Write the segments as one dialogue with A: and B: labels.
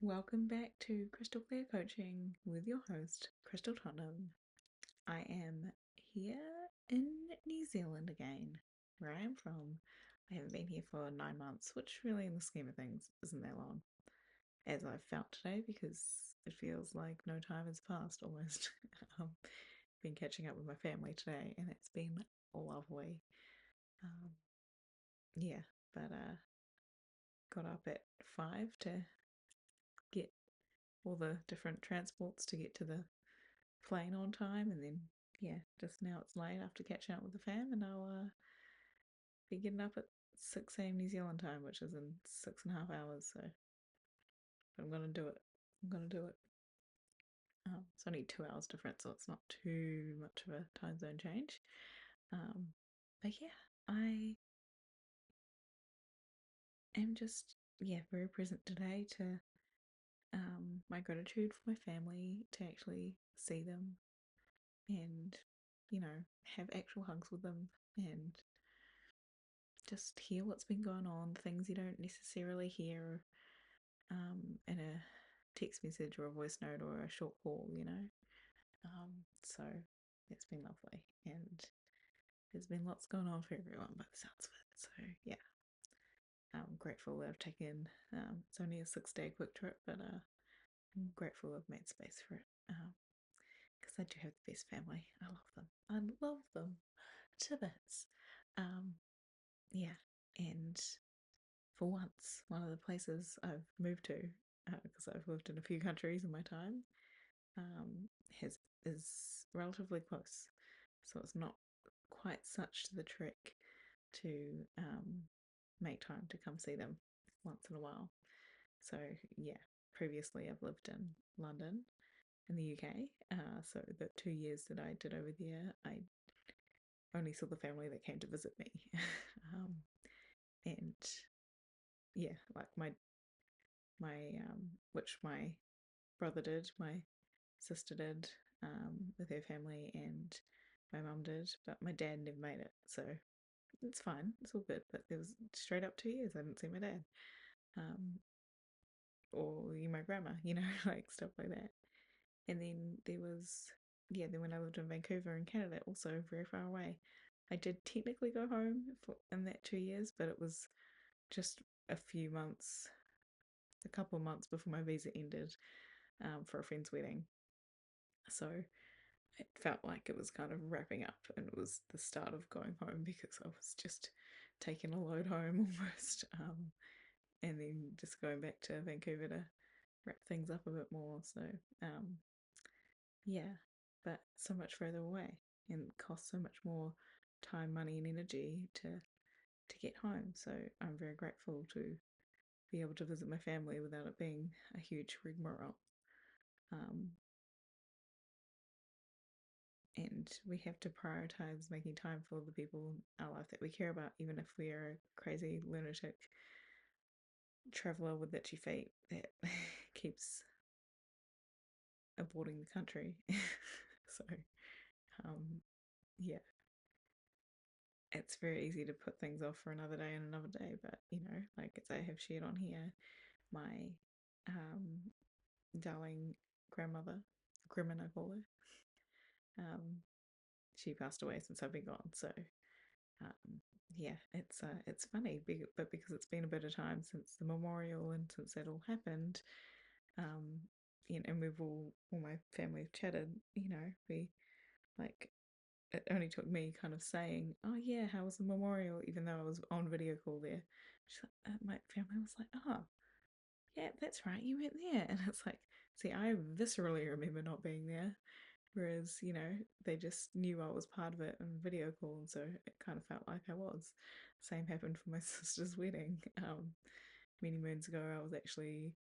A: Welcome back to Crystal Clear Coaching with your host, Crystal Tottenham. I am here in New Zealand again, where I am from. I haven't been here for 9 months, which really, in the scheme of things, isn't that long, as I've felt today, because it feels like no time has passed almost. um, been catching up with my family today, and it's been lovely. Um, yeah, but got up at 5 to get all the different transports to get to the plane on time, and then yeah, just now it's late after catching up with the fam, and I'll be getting up at 6 a.m. New Zealand time, which is in 6.5 hours. So I'm gonna do it. I'm gonna do it. It's only 2 hours difference, so it's not too much of a time zone change. Um, but yeah, I am just very present today to my gratitude for my family, to actually see them and have actual hugs with them and just hear what's been going on, things you don't necessarily hear in a text message or a voice note or a short call. So it's been lovely, and there's been lots going on for everyone by the sounds of it. So yeah, I'm grateful that I've taken. It's only a 6-day quick trip, but I'm grateful I've made space for it. Because I do have the best family. I love them. I love them to bits. Um, yeah, and for once, one of the places I've moved to, because I've lived in a few countries in my time, has is relatively close, so it's not quite such the trick to make time to come see them once in a while. So yeah, previously I've lived in London in the UK. So the 2 years that I did over there, I only saw the family that came to visit me, um, and yeah, like my which my brother did, my sister did, with her family, and my mum did, but my dad never made it, so it's fine, it's all good. But there was straight up 2 years I didn't see my dad, um, or my grandma, like stuff like that. And then there was, yeah, then when I lived in Vancouver in Canada, also very far away, I did technically go home in that 2 years, but it was just a few months, a couple of months before my visa ended, for a friend's wedding. So it felt like it was kind of wrapping up, and it was the start of going home because I was just taking a load home almost, and then just going back to Vancouver to wrap things up a bit more. So, um, yeah, but so much further away and costs so much more time, money, and energy to get home. So I'm very grateful to be able to visit my family without it being a huge rigmarole. Um, and we have to prioritize making time for the people in our life that we care about, even if we are a crazy lunatic traveller with itchy feet that keeps aborting the country. So, um, yeah, it's very easy to put things off for another day and another day. But like as I have shared on here, my um, darling grandmother, Grimmin, I call her, she passed away since I've been gone. So um, yeah, it's funny, but because it's been a bit of time since the memorial and since that all happened, um, and all my family have chatted. We like it only took me kind of saying, "Oh yeah, how was the memorial?" Even though I was on video call there. My family was like, "Oh yeah, that's right, you went there," and it's like, see, I viscerally remember not being there. Whereas, they just knew I was part of it on video call, and so it kind of felt like I was. Same happened for my sister's wedding. Many moons ago, I was actually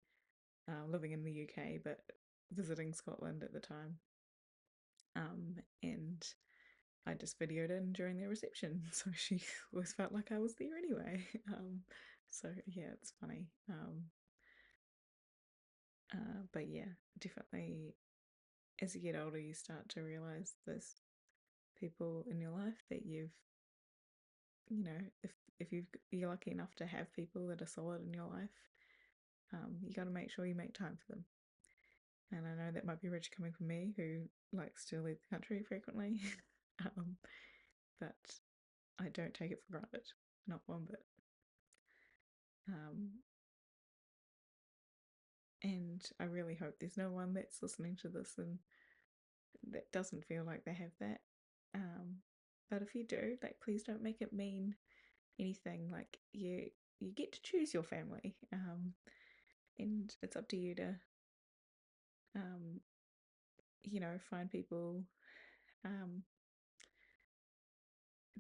A: living in the UK, but visiting Scotland at the time. And I just videoed in during their reception, so she always felt like I was there anyway. So yeah, it's funny. But yeah, definitely as you get older, you start to realize there's people in your life that if you're lucky enough to have people that are solid in your life, You got to make sure you make time for them. And I know that might be rich coming from me, who likes to leave the country frequently, but I don't take it for granted, not one bit. Um, and I really hope there's no one that's listening to this and that doesn't feel like they have that. Um, but if you do, like, please don't make it mean anything. Like, you get to choose your family, and it's up to you to, um, find people um,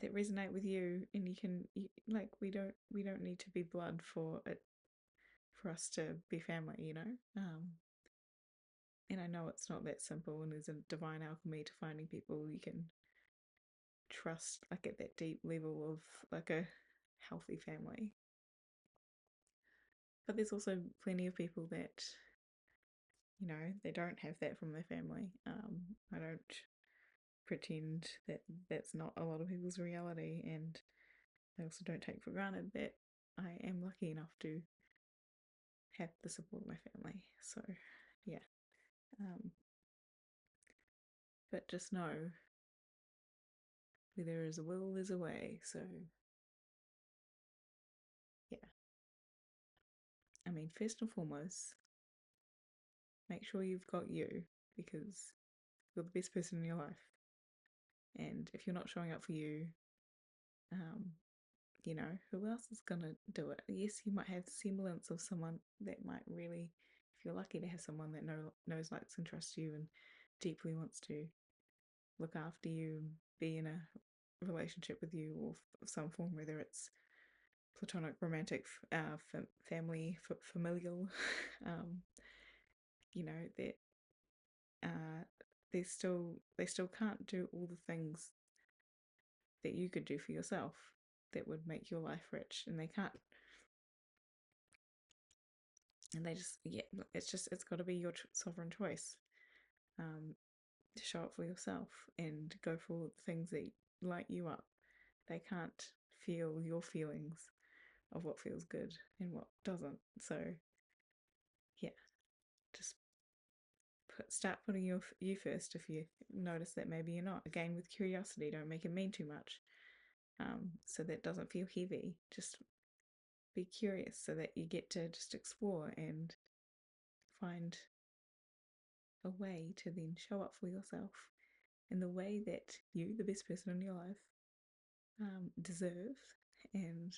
A: that resonate with you, and like, we don't need to be blood for it for us to be family, and I know it's not that simple, and there's a divine alchemy to finding people you can trust, like, at that deep level of, like, a healthy family. But there's also plenty of people that, they don't have that from their family. I don't pretend that that's not a lot of people's reality, and I also don't take for granted that I am lucky enough to have the support of my family. So, yeah. Um, but just know where there is a will, there's a way. So, yeah. I mean, first and foremost, make sure you've got you, because you're the best person in your life. And if you're not showing up for you, um, who else is gonna do it? Yes, you might have semblance of someone that might really, if you're lucky to have someone that knows, likes, and trusts you and deeply wants to look after you and be in a relationship with you, or of some form, whether it's platonic, romantic, family, familial, um, that uh, they still can't do all the things that you could do for yourself that would make your life rich, and they can't. And they just, yeah, it's got to be your sovereign choice, um, to show up for yourself and go for things that light you up. They can't feel your feelings of what feels good and what doesn't. So, yeah, just start putting you first if you notice that maybe you're not. Again, with curiosity, don't make it mean too much, so that doesn't feel heavy. Just be curious so that you get to just explore and find a way to then show up for yourself in the way that you, the best person in your life, deserve. And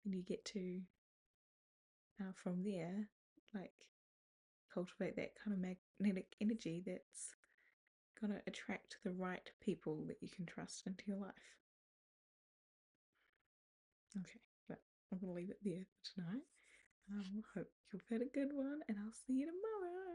A: you get to, from there, like, cultivate that kind of magnetic energy that's going to attract the right people that you can trust into your life. Okay, but I'm going to leave it there for tonight. Hope you've had a good one, and I'll see you tomorrow.